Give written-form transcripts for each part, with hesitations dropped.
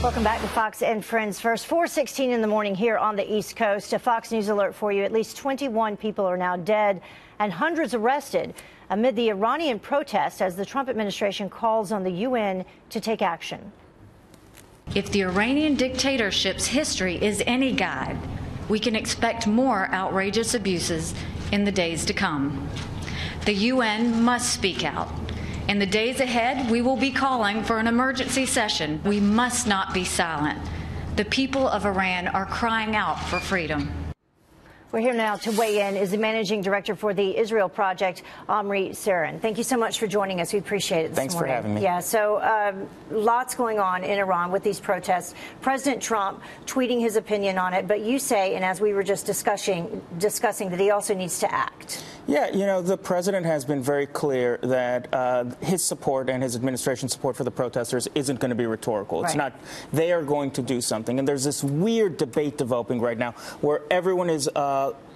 Welcome back to Fox and Friends. First, 4:16 in the morning here on the East Coast. A Fox News alert for you. At least 21 people are now dead and hundreds arrested amid the Iranian protests as the Trump administration calls on the UN to take action. If the Iranian dictatorship's history is any guide, we can expect more outrageous abuses in the days to come. The UN must speak out. In the days ahead, we will be calling for an emergency session. We must not be silent. The people of Iran are crying out for freedom. We're here now to weigh in is the managing director for the Israel Project, Omri. Ceren. Thank you so much for joining us. We appreciate it this Thanks morning. for having me. Yeah, so lots going on in Iran with these protests. President Trump tweeting his opinion on it, but you say, and as we were just discussing that he also needs to act. Yeah, you know, the president has been very clear that his support and his administration's support for the protesters isn't going to be rhetorical. It's not. They are going to do something. And there's this weird debate developing right now where everyone is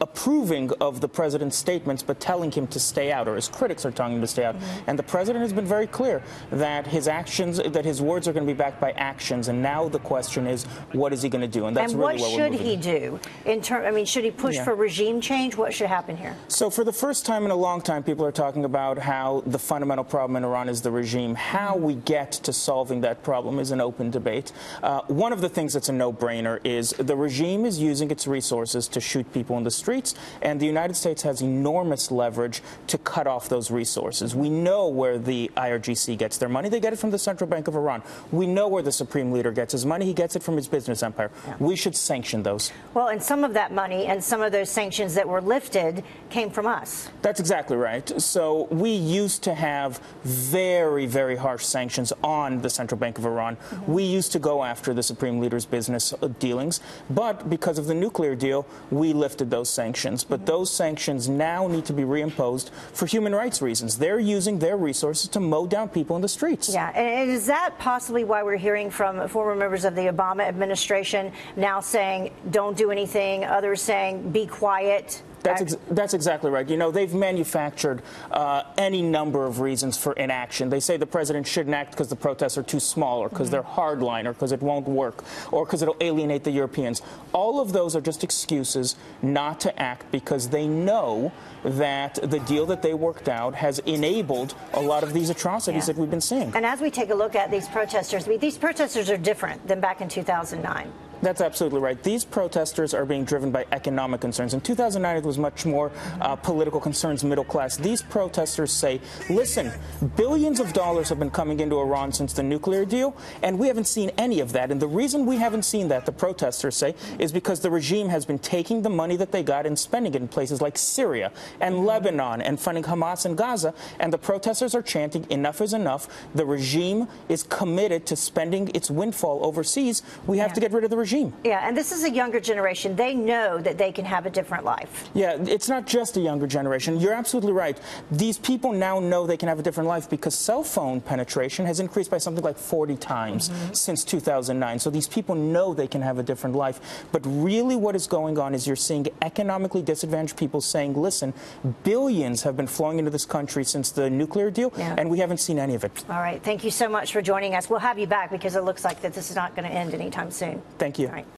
approving of the president's statements but telling him to stay out, or his critics are telling him to stay out. And the president has been very clear that his actions, that his words are going to be backed by actions. And now the question is, what is he going to do? And that's really what should he do? I mean, should he push for regime change? What should happen here? So for the first time in a long time, people are talking about how the fundamental problem in Iran is the regime. How we get to solving that problem is an open debate. One of the things that's a no-brainer is the regime is using its resources to shoot people in the streets, and the United States has enormous leverage to cut off those resources. We know where the IRGC gets their money. They get it from the Central Bank of Iran. We know where the Supreme Leader gets his money. He gets it from his business empire. We should sanction those. Well, and some of that money and some of those sanctions that were lifted came from us. That's exactly right. So we used to have very, very harsh sanctions on the Central Bank of Iran. We used to go after the Supreme Leader's business dealings, but because of the nuclear deal, we lifted those sanctions. But those sanctions now need to be reimposed for human rights reasons. They're using their resources to mow down people in the streets. Yeah, and is that possibly why we're hearing from former members of the Obama administration now saying, don't do anything, others saying, be quiet? That's exactly right. You know, they've manufactured any number of reasons for inaction. They say the president shouldn't act because the protests are too small, or because they're hardline, or because it won't work, or because it'll alienate the Europeans. All of those are just excuses not to act because they know that the deal that they worked out has enabled a lot of these atrocities that we've been seeing. And as we take a look at these protesters, I mean, these protesters are different than back in 2009. That's absolutely right. These protesters are being driven by economic concerns. In 2009, it was much more political concerns, middle class. These protesters say, listen, billions of dollars have been coming into Iran since the nuclear deal, and we haven't seen any of that. And the reason we haven't seen that, the protesters say, is because the regime has been taking the money that they got and spending it in places like Syria and Lebanon and funding Hamas and Gaza. And the protesters are chanting, enough is enough. The regime is committed to spending its windfall overseas. We have to get rid of the regime. Yeah, and this is a younger generation. They know that they can have a different life. Yeah, it's not just a younger generation. You're absolutely right. These people now know they can have a different life because cell phone penetration has increased by something like 40 times since 2009. So these people know they can have a different life. But really what is going on is you're seeing economically disadvantaged people saying, listen, billions have been flowing into this country since the nuclear deal, and we haven't seen any of it. All right. Thank you so much for joining us. We'll have you back because it looks like that this is not going to end anytime soon. Thank you. All right.